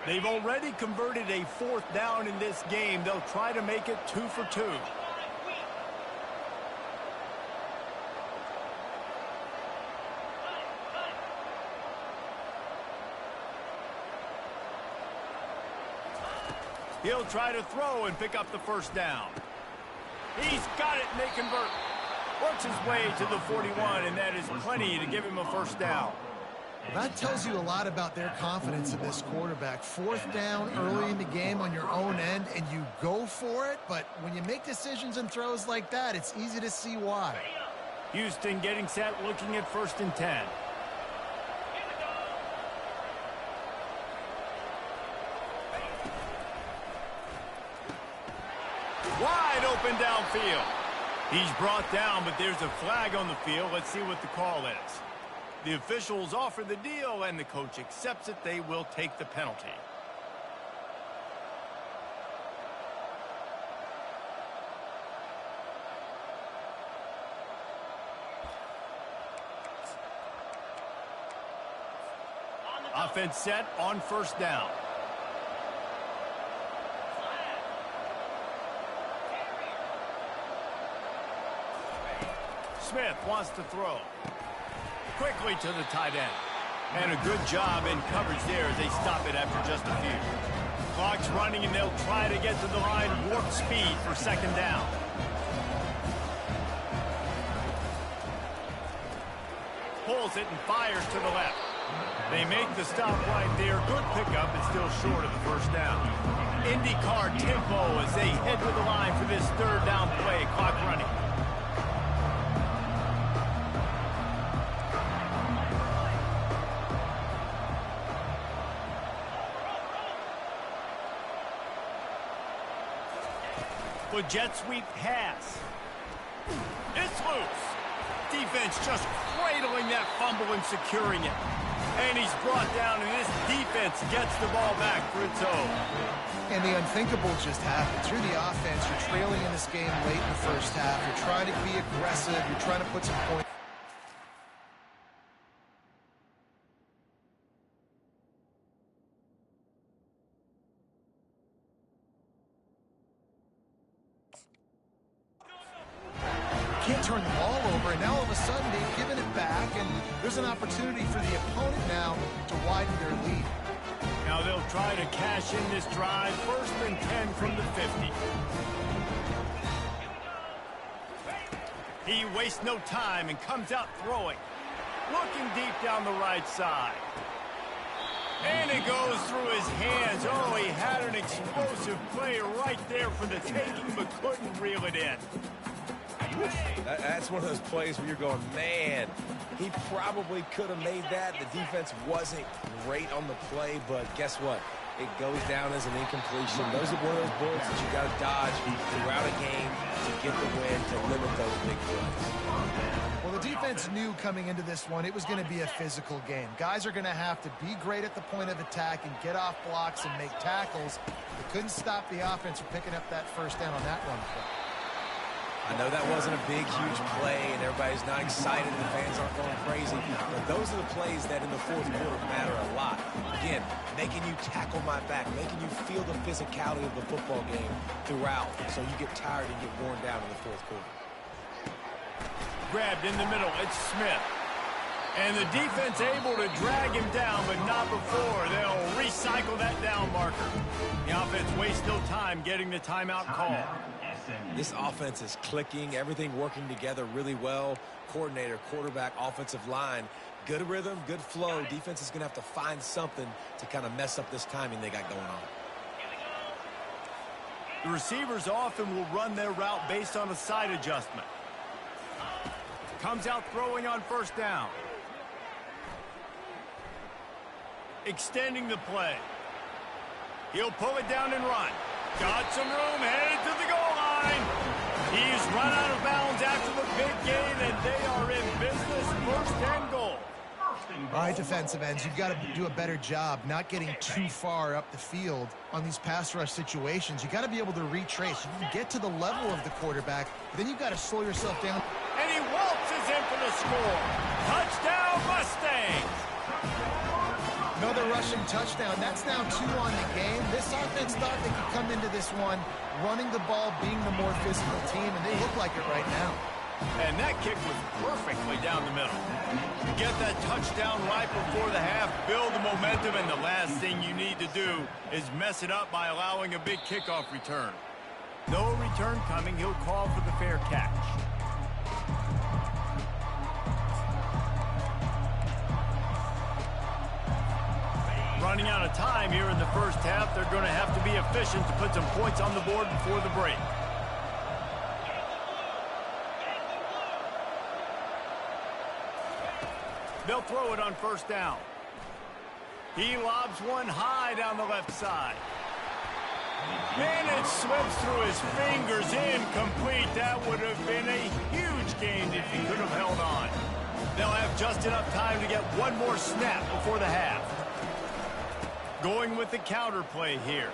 They've already converted a 4th down in this game. They'll try to make it 2 for 2. He'll try to throw and pick up the 1st down. He's got it, and they convert. Works his way to the 41, and that is plenty to give him a 1st down. That tells you a lot about their confidence in this quarterback. 4th down early in the game on your own end, and you go for it. But when you make decisions and throws like that, it's easy to see why. Houston getting set, looking at 1st and 10. Wide open downfield. He's brought down, but there's a flag on the field. Let's see what the call is. The officials offer the deal, and the coach accepts it. They will take the penalty. Offense set on 1st down. Smith wants to throw. Quickly to the tight end. And a good job in coverage there as they stop it after just a few. Clock's running, and they'll try to get to the line warp speed for 2nd down. Pulls it and fires to the left. They make the stop right there. Good pickup, but still short of the 1st down. IndyCar tempo as they head to the line for this 3rd down play. Clock running. The jet sweep pass. It's loose. Defense just cradling that fumble and securing it. And he's brought down, and this defense gets the ball back for its own. And the unthinkable just happened. Through the offense, you're trailing in this game late in the 1st half. You're trying to be aggressive. You're trying to put some points. Can't turn the ball over, and now all of a sudden they've given it back, and there's an opportunity for the opponent now to widen their lead. Now they'll try to cash in this drive. 1st and 10 from the 50. He wastes no time and comes out throwing. Looking deep down the right side. And it goes through his hands. Oh, he had an explosive play right there for the taking, but couldn't reel it in. That's one of those plays where you're going, man, he probably could have made that. The defense wasn't great on the play, but guess what? It goes down as an incompletion. Those are one of those bullets that you got to dodge throughout a game to get the win, to limit those big plays. Well, the defense knew coming into this one it was going to be a physical game. Guys are going to have to be great at the point of attack and get off blocks and make tackles. They couldn't stop the offense from picking up that 1st down on that one play. I know that wasn't a big, huge play, and everybody's not excited, and the fans aren't going crazy, but those are the plays that in the 4th quarter matter a lot. Again, making you tackle my back, making you feel the physicality of the football game throughout, so you get tired and get worn down in the 4th quarter. Grabbed in the middle, it's Smith. And the defense able to drag him down, but not before. They'll recycle that down marker. The offense wastes no time getting the timeout call. This offense is clicking, everything working together really well. Coordinator, quarterback, offensive line, good rhythm, good flow. Defense is going to have to find something to kind of mess up this timing they got going on. The receivers often will run their route based on a side adjustment. Comes out throwing on 1st down. Extending the play. He'll pull it down and run. Got some room, headed to the goal line. He's run out of bounds after the big gain, and they are in business. 1st and goal. All right, defensive ends, you've got to do a better job not getting too far up the field on these pass rush situations. You got to be able to retrace. You can get to the level of the quarterback, but then you've got to slow yourself down. And he waltzes in for the score. Touchdown, Mustangs. Another rushing touchdown. That's now 2 on the game. This offense thought they could come into this one running the ball, being the more physical team, and they look like it right now. And that kick was perfectly down the middle. Get that touchdown right before the half, build the momentum, and the last thing you need to do is mess it up by allowing a big kickoff return. No return coming. He'll call for the fair catch. Running out of time here in the first half. They're going to have to be efficient to put some points on the board before the break. They'll throw it on first down. He lobs one high down the left side. And it slips through his fingers, incomplete. That would have been a huge gain if he could have held on. They'll have just enough time to get one more snap before the half. Going with the counter play here.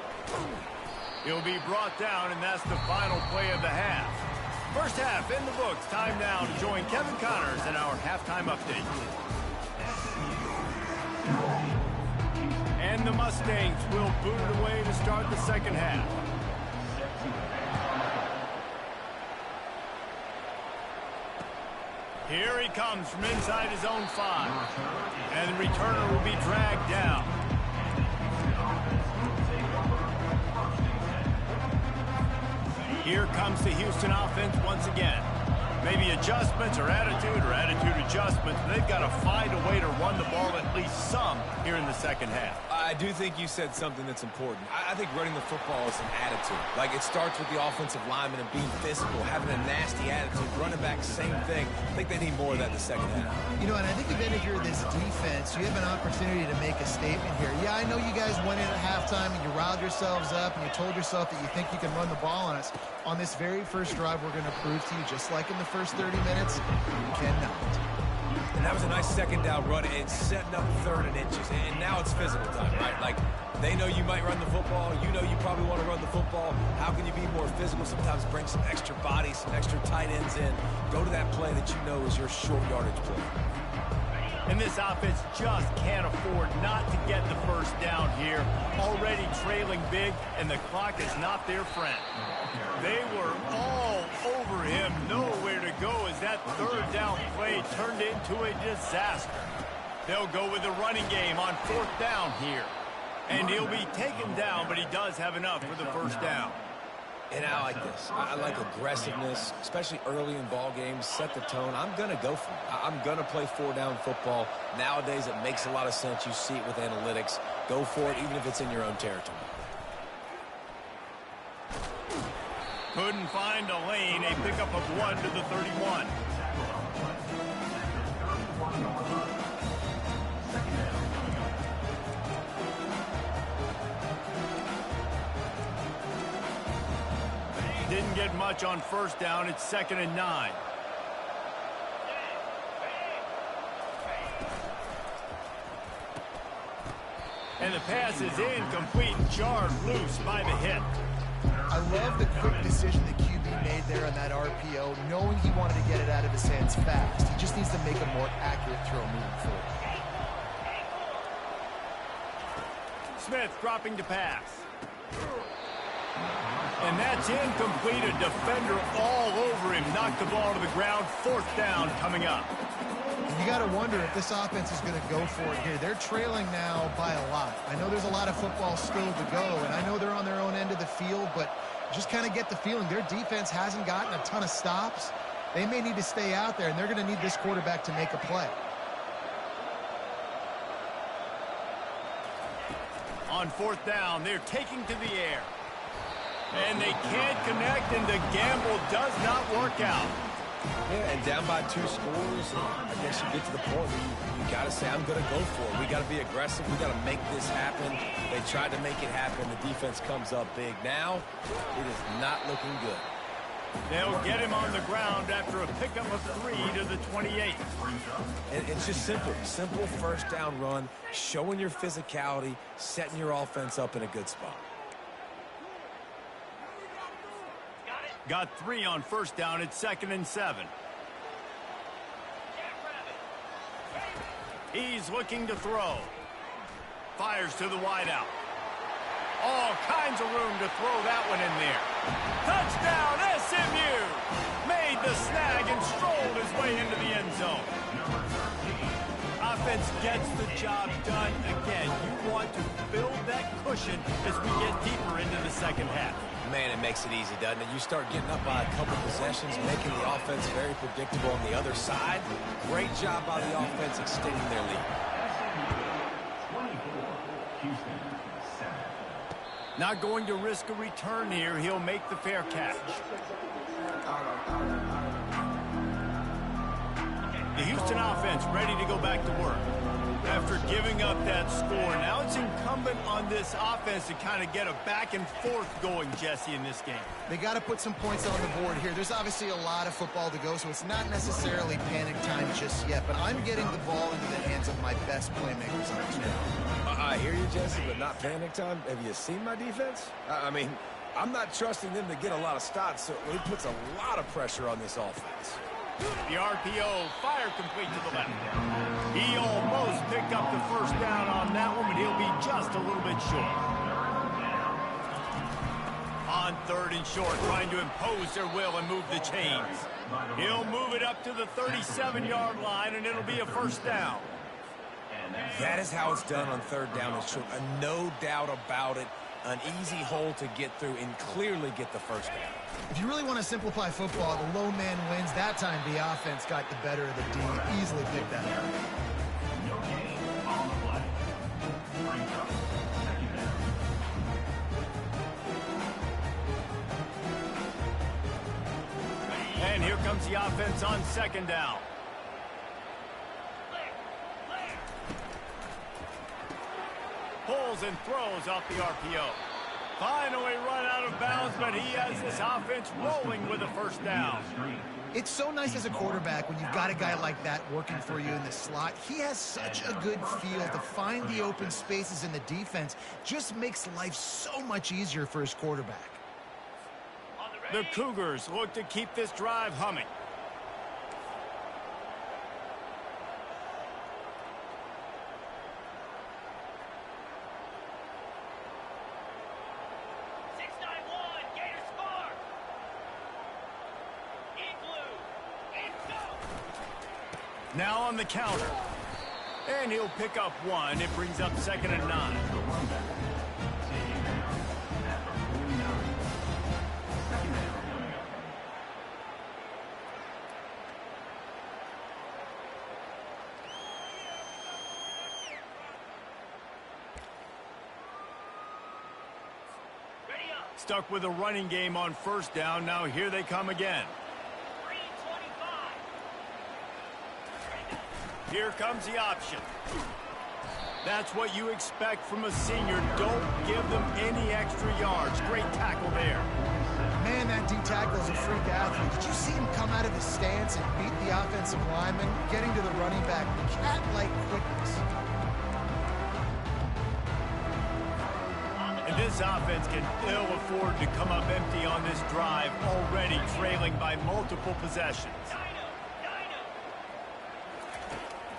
He'll be brought down, and that's the final play of the half. First half in the books. Time now to join Kevin Connors in our halftime update. And the Mustangs will boot it away to start the second half. Here he comes from inside his own 5. And the returner will be dragged down. Here comes the Houston offense once again. Maybe adjustments or attitude adjustments. They've got to find a way to run the ball at least some here in the second half. I do think you said something that's important. I think running the football is an attitude. Like, it starts with the offensive lineman and being physical, having a nasty attitude. Running back, same thing. I think they need more of that in the second half. You know, and I think even if you're this defense, you have an opportunity to make a statement here. Yeah, I know you guys went in at halftime and you riled yourselves up and you told yourself that you think you can run the ball on us. On this very first drive, we're going to prove to you, just like in the first 30 minutes, you cannot. And that was a nice second down run. It's setting up 3rd and inches. And now it's physical time, right? Like, they know you might run the football. You know you probably want to run the football. How can you be more physical? Sometimes bring some extra bodies, some extra tight ends in. Go to that play that you know is your short yardage play. And this offense just can't afford not to get the first down here. Already trailing big, and the clock is not their friend. They were all over him, nowhere to go as that 3rd down play turned into a disaster. They'll go with the running game on 4th down here. And he'll be taken down, but he does have enough for the first down. And I like this. I like aggressiveness, especially early in ball games. Set the tone. I'm going to go for it. I'm going to play 4-down football. Nowadays, it makes a lot of sense. You see it with analytics. Go for it, even if it's in your own territory. Couldn't find a lane. A pickup of 1 to the 31. Didn't get much on first down. It's 2nd and 9. And the pass is incomplete, jarred loose by the hit. I love the quick decision the QB made there on that RPO, knowing he wanted to get it out of his hands fast. He just needs to make a more accurate throw moving forward. Smith dropping to pass. And that's incomplete. A defender all over him. Knocked the ball to the ground. 4th down coming up. You got to wonder if this offense is going to go for it here. They're trailing now by a lot. I know there's a lot of football still to go, and I know they're on their own end of the field, but just kind of get the feeling their defense hasn't gotten a ton of stops. They may need to stay out there, and they're going to need this quarterback to make a play. On 4th down, they're taking to the air. And they can't connect, and the gamble does not work out. Yeah, and down by 2 scores, I guess you get to the point where you got to say, I'm going to go for it. We got to be aggressive. We got to make this happen. They tried to make it happen. The defense comes up big. Now, it is not looking good. They'll get him on the ground after a pickup of 3 to the 28. And it's just simple. Simple first down run, showing your physicality, setting your offense up in a good spot. Got 3 on first down. It's 2nd and 7. He's looking to throw. Fires to the wideout. All kinds of room to throw that one in there. Touchdown, SMU! Made the snag and strolled his way into the end zone. Offense gets the job done. Again, you want to build that cushion as we get deeper into the second half. Man, it makes it easy, doesn't it? You start getting up by a couple possessions, making the offense very predictable on the other side. Great job by the offense extending their lead. Not going to risk a return here. He'll make the fair catch. The Houston offense ready to go back to work. After giving up that score, now it's incumbent on this offense to kind of get a back and forth going, Jesse, in this game. They got to put some points on the board here. There's obviously a lot of football to go, so it's not necessarily panic time just yet, but I'm getting the ball into the hands of my best playmakers on this field. I hear you, Jesse, but not panic time. Have you seen my defense? I mean, I'm not trusting them to get a lot of stops, so it puts a lot of pressure on this offense. The RPO, fire complete to the left. He almost picked up the first down on that one, but he'll be just a little bit short. On third and short, trying to impose their will and move the chains. He'll move it up to the 37-yard line, and it'll be a first down. That is how it's done on third down and short. No doubt about it. An easy hole to get through and clearly get the first down. If you really want to simplify football, the low man wins. That time the offense got the better of the D. Easily picked that up. And here comes the offense on second down. Pulls and throws off the RPO. Finally run out of bounds, but he has this offense rolling with a first down. It's so nice as a quarterback when you've got a guy like that working for you in the slot. He has such a good feel to find the open spaces in the defense. Just makes life so much easier for his quarterback. The Cougars look to keep this drive humming. Now on the counter. And he'll pick up one. It brings up 2nd and 9. Stuck with a running game on first down. Now here they come again. Here comes the option. That's what you expect from a senior. Don't give them any extra yards. Great tackle there. Man, that D tackle is a freak athlete. Did you see him come out of his stance and beat the offensive lineman, getting to the running back? Cat-like quickness. And this offense can ill afford to come up empty on this drive, already trailing by multiple possessions.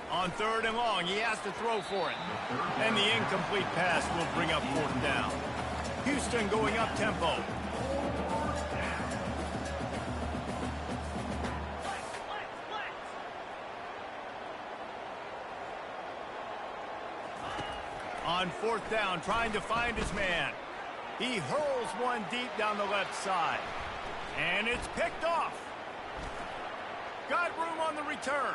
On third and long, he has to throw for it. And the incomplete pass will bring up 4th down. Houston going up tempo. On 4th down, trying to find his man. He hurls one deep down the left side. And it's picked off. Got room on the return.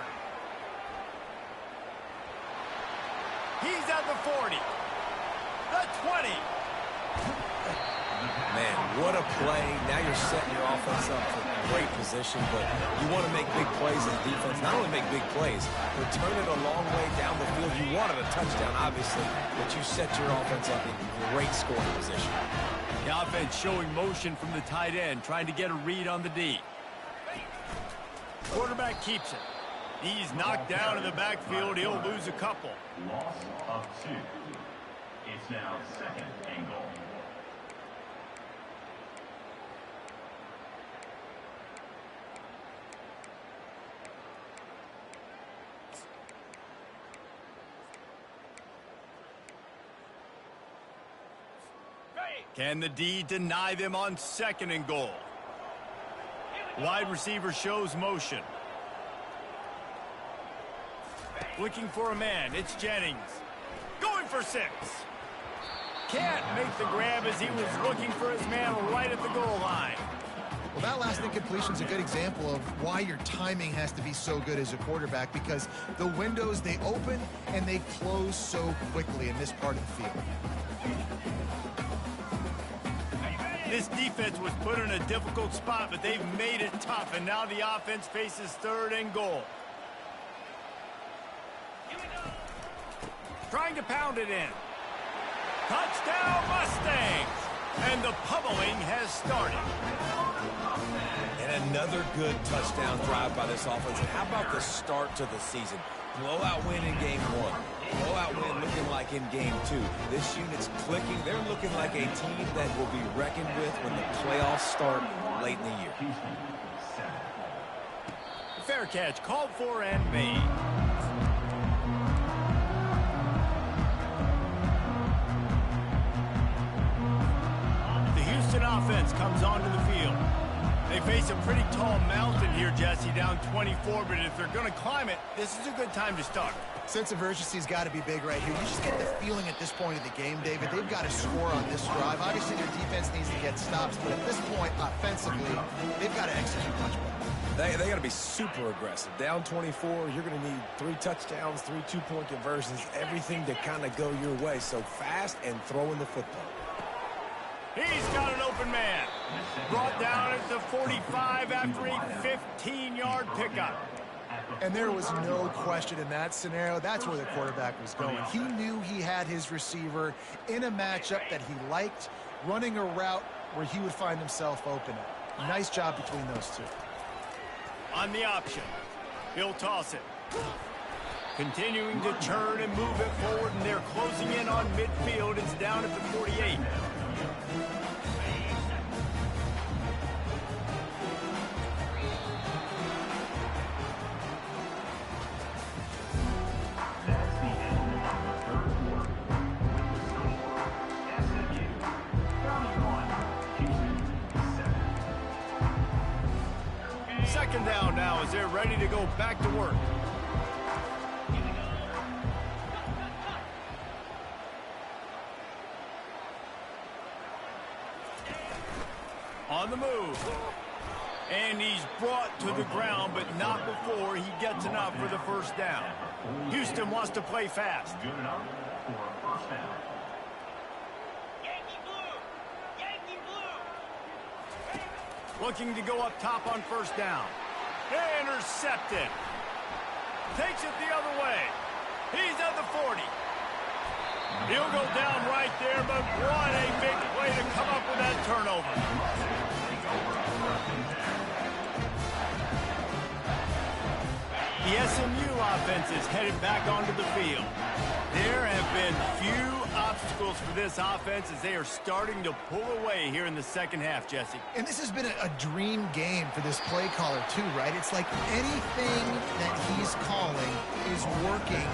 He's at the 40. The 20. Man, what a play. Now you're setting your offense up for great position, but you want to make big plays as defense. Not only make big plays, but turn it a long way down the field. You wanted a touchdown, obviously, but you set your offense up in great scoring position. The offense showing motion from the tight end, trying to get a read on the D. Quarterback keeps it. He's knocked down in the backfield. He'll lose a couple. Loss of 2. It's now 2nd and goal. Can the D deny them on 2nd and goal? Wide receiver shows motion. Looking for a man. It's Jennings. Going for 6. Can't make the grab as he was looking for his man right at the goal line. Well, that last incompletion is a good example of why your timing has to be so good as a quarterback, because the windows, they open and they close so quickly in this part of the field. This defense was put in a difficult spot, but they've made it tough, and now the offense faces 3rd and goal. Trying to pound it in. Touchdown, Mustangs! And the pummeling has started. And another good touchdown drive by this offense. And how about the start to the season? Blowout win in game 1. Blowout win looking like in game 2. This unit's clicking. They're looking like a team that will be reckoned with when the playoffs start late in the year. Fair catch called for and made. The Houston offense comes onto the field. They face a pretty tall mountain here, Jesse, down 24, but if they're going to climb it, this is a good time to start. Sense of urgency's got to be big right here. You just get the feeling at this point of the game, David, they've got to score on this drive. Obviously, their defense needs to get stops, but at this point, offensively, they've got to execute much better. They got to be super aggressive. Down 24, you're going to need 3 touchdowns, 3 two-point conversions, everything to kind of go your way. So fast and throwing the football. He's got an open man. Brought down at the 45 after a 15-yard pickup. And there was no question in that scenario. That's where the quarterback was going. He knew he had his receiver in a matchup that he liked, running a route where he would find himself open. Nice job between those two. On the option, he'll toss it. Continuing to turn and move it forward, and they're closing in on midfield. It's down at the 48. Second down now as they're ready to go back to work. On the move. And he's brought to the ground, but not before he gets enough for the first down. Houston wants to play fast. Good enough for a first down. Looking to go up top on first down. Intercepted. Takes it the other way. He's at the 40. He'll go down right there, but what a big play to come up with that turnover. The SMU offense is headed back onto the field. There have been few obstacles for this offense as they are starting to pull away here in the second half, Jesse. And this has been a dream game for this play caller too, right? It's like anything that he's calling is working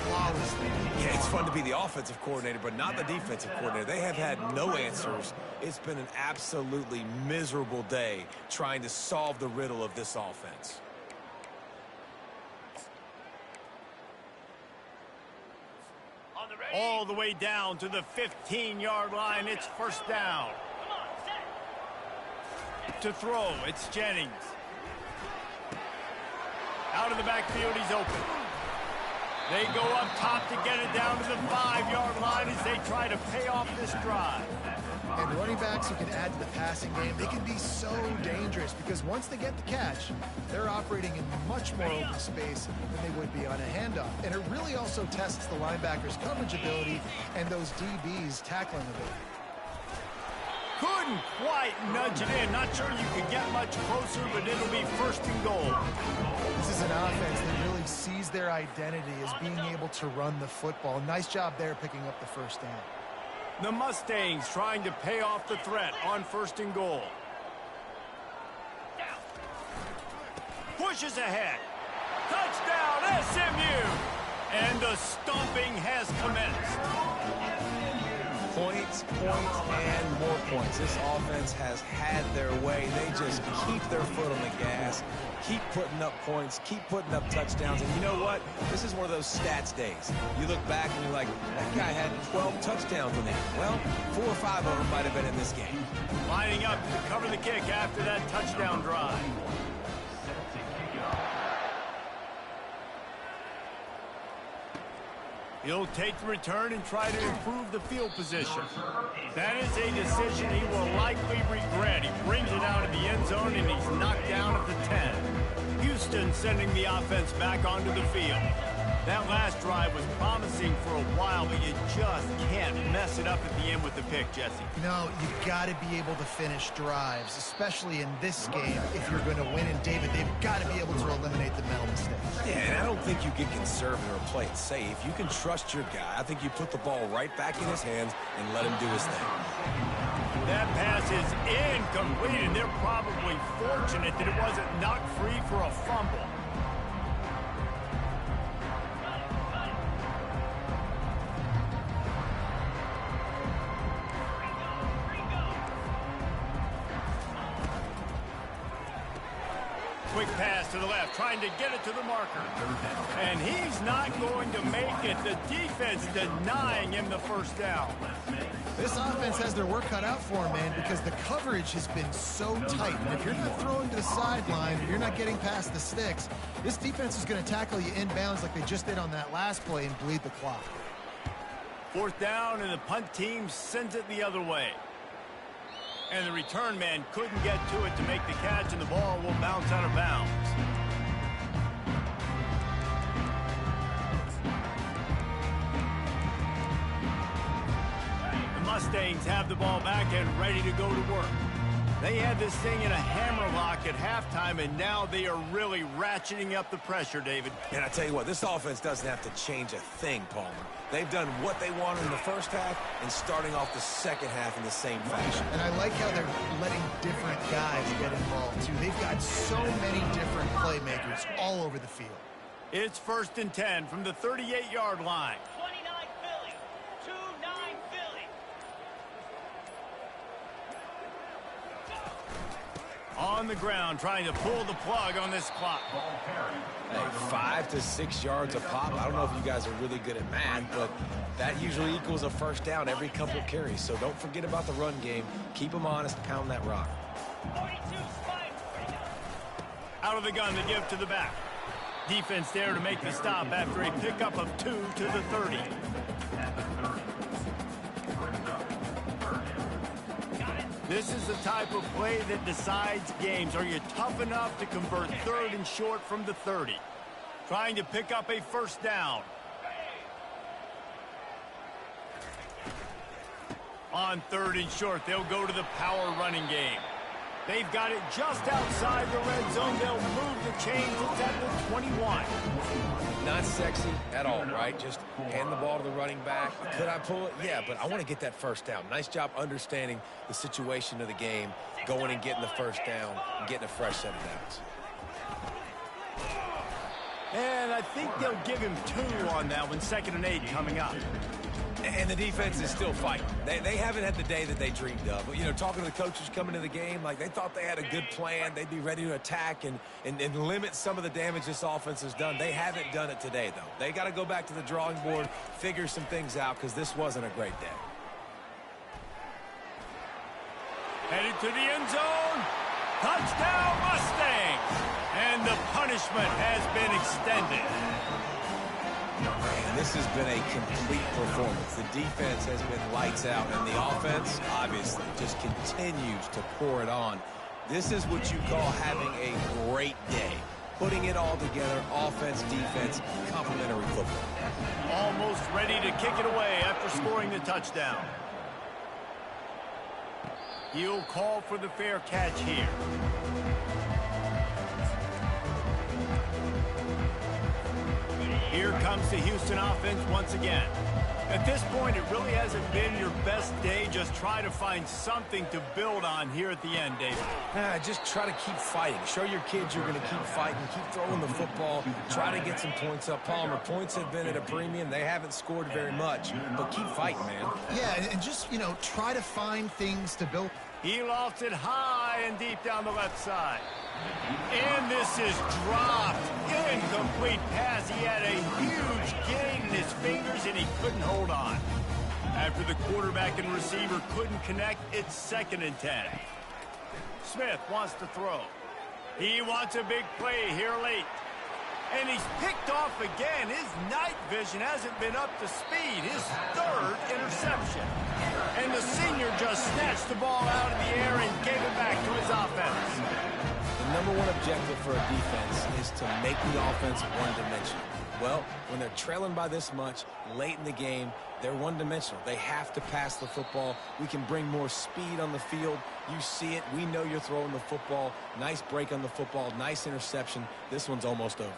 flawlessly. Yeah, it's fun to be the offensive coordinator, but not the defensive coordinator. They have had no answers. It's been an absolutely miserable day trying to solve the riddle of this offense. All the way down to the 15-yard line. It's first down. To throw, it's Jennings. Out of the backfield, he's open. They go up top to get it down to the 5-yard line as they try to pay off this drive. And running backs who can add to the passing game, they can be so dangerous because once they get the catch, they're operating in much more open space than they would be on a handoff. And it really also tests the linebackers' coverage ability and those DBs' tackling ability. Couldn't quite nudge it in. Not sure you could get much closer, but it'll be first and goal. This is an offense that really sees their identity as being able to run the football. Nice job there picking up the first down. The Mustangs trying to pay off the threat on first and goal. Pushes ahead. Touchdown, SMU! And the stomping has commenced. Points, points, and more points. This offense has had their way. They just keep their foot on the gas, keep putting up points, keep putting up touchdowns. And you know what? This is one of those stats days. You look back and you're like, that guy had 12 touchdowns in there. Well, 4 or 5 of them might have been in this game. Lining up to cover the kick after that touchdown drive. He'll take the return and try to improve the field position. That is a decision he will likely regret. He brings it out of the end zone, and he's knocked down at the 10. Houston sending the offense back onto the field. That last drive was promising for a while, but you just can't mess it up at the end with the pick, Jesse. No, you've got to be able to finish drives, especially in this game. If you're going to win, and David, they've got to be able to eliminate the mental mistakes. Yeah, and I don't think you get conservative or play it safe. You can trust your guy. I think you put the ball right back in his hands and let him do his thing. That pass is incomplete, and they're probably fortunate that it wasn't knocked free for a fumble. Quick pass to the left, trying to get it to the marker. And he's not going to make it. The defense denying him the first down. This offense has their work cut out for them, man, because the coverage has been so tight. And if you're not throwing to the sideline or you're not getting past the sticks, this defense is going to tackle you inbounds like they just did on that last play and bleed the clock. 4th down, and the punt team sends it the other way. And the return man couldn't get to it to make the catch, and the ball will bounce out of bounds. The Mustangs have the ball back and ready to go to work. They had this thing in a hammerlock at halftime, and now they are really ratcheting up the pressure, David. And I tell you what, this offense doesn't have to change a thing, Palmer. They've done what they wanted in the first half and starting off the second half in the same fashion. And I like how they're letting different guys get involved, too. They've got so many different playmakers all over the field. It's 1st and 10 from the 38-yard line. 29 Philly. 2-9 Philly. On the ground, trying to pull the plug on this clock. Hey, 5 to 6 yards a pop. I don't know if you guys are really good at math, but that usually equals a first down every couple of carries. So don't forget about the run game. Keep them honest, pound that rock. 42 Spike. Out of the gun, the give to the back. Defense there to make the stop after a pickup of 2 to the 30. This is the type of play that decides games. Are you tough enough to convert 3rd and short from the 30? Trying to pick up a first down. On 3rd and short, they'll go to the power running game. They've got it just outside the red zone. They'll move the chains. It's at the 21. Not sexy at all, right? Just hand the ball to the running back. Could I pull it? Yeah, but I want to get that first down. Nice job understanding the situation of the game, going and getting the first down and getting a fresh set of downs. And I think they'll give him 2 on that one. 2nd and 8 coming up. And the defense is still fighting. They haven't had the day that they dreamed of. But, you know, talking to the coaches coming to the game, like they thought they had a good plan. They'd be ready to attack and limit some of the damage this offense has done. They haven't done it today, though. They got to go back to the drawing board, figure some things out, because this wasn't a great day. Headed to the end zone. Touchdown, Mustangs! And the punishment has been extended. And this has been a complete performance. The defense has been lights out, and the offense, obviously, just continues to pour it on. This is what you call having a great day. Putting it all together, offense, defense, complementary football. Almost ready to kick it away after scoring the touchdown. He'll call for the fair catch here. Here comes the Houston offense once again. At this point, it really hasn't been your best day. Just try to find something to build on here at the end, David. Just try to keep fighting. Show your kids you're going to keep fighting. Keep throwing the football. Try to get some points up. Palmer, points have been at a premium. They haven't scored very much, but keep fighting, man. Yeah, and just, try to find things to build. He lofts it high and deep down the left side. And this is dropped. Incomplete pass. He had a huge gain in his fingers, and he couldn't hold on. After the quarterback and receiver couldn't connect, it's 2nd and 10. Smith wants to throw. He wants a big play here late. And he's picked off again. His night vision hasn't been up to speed. His 3rd interception. And the senior just snatched the ball out of the air and gave it back to his offense. The number one objective for a defense is to make the offense one-dimensional. Well, when they're trailing by this much late in the game, they're one-dimensional. They have to pass the football. We can bring more speed on the field. You see it. We know you're throwing the football. Nice break on the football. Nice interception. This one's almost over.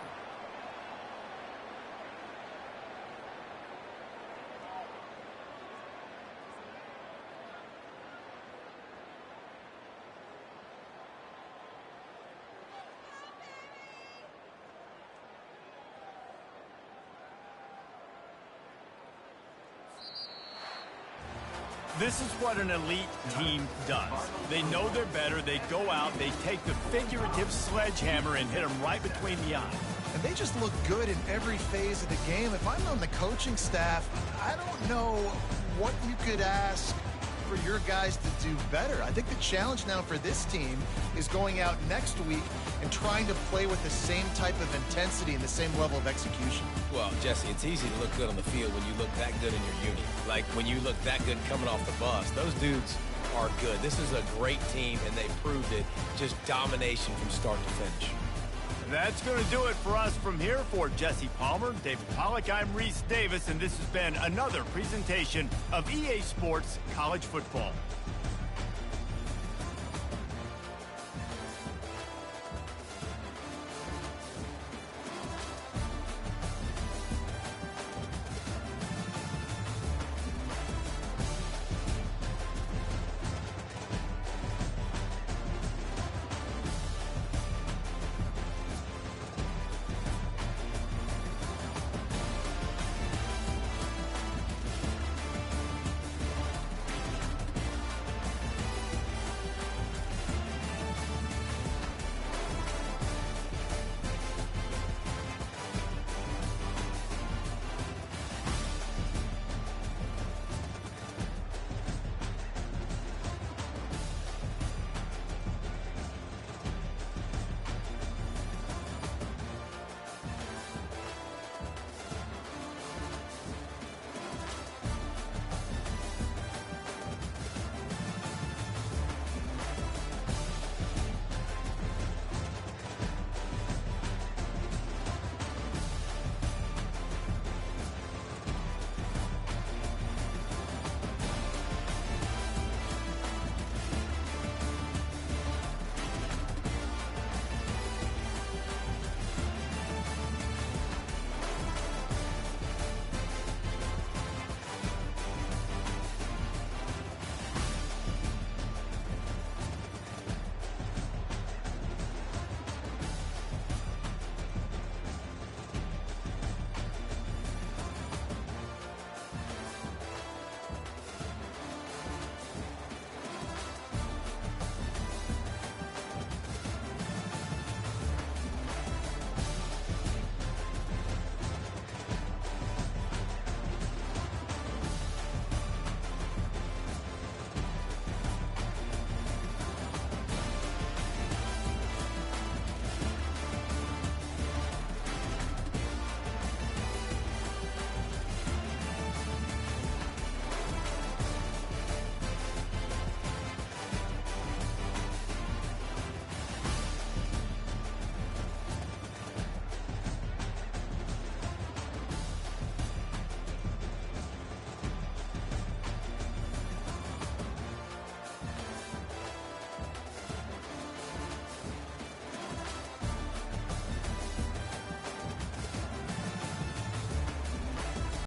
This is what an elite team does. They know they're better. They go out. They take the figurative sledgehammer and hit them right between the eyes. And they just look good in every phase of the game. If I'm on the coaching staff, I don't know what you could ask for your guys to do better. I think the challenge now for this team is going out next week and trying to play with the same type of intensity and the same level of execution. Well, Jesse, it's easy to look good on the field when you look that good in your unit. Like when you look that good coming off the bus. Those dudes are good. This is a great team, and they proved it. Just domination from start to finish. That's going to do it for us from here. For Jesse Palmer, David Pollack, I'm Reese Davis, and this has been another presentation of EA Sports College Football.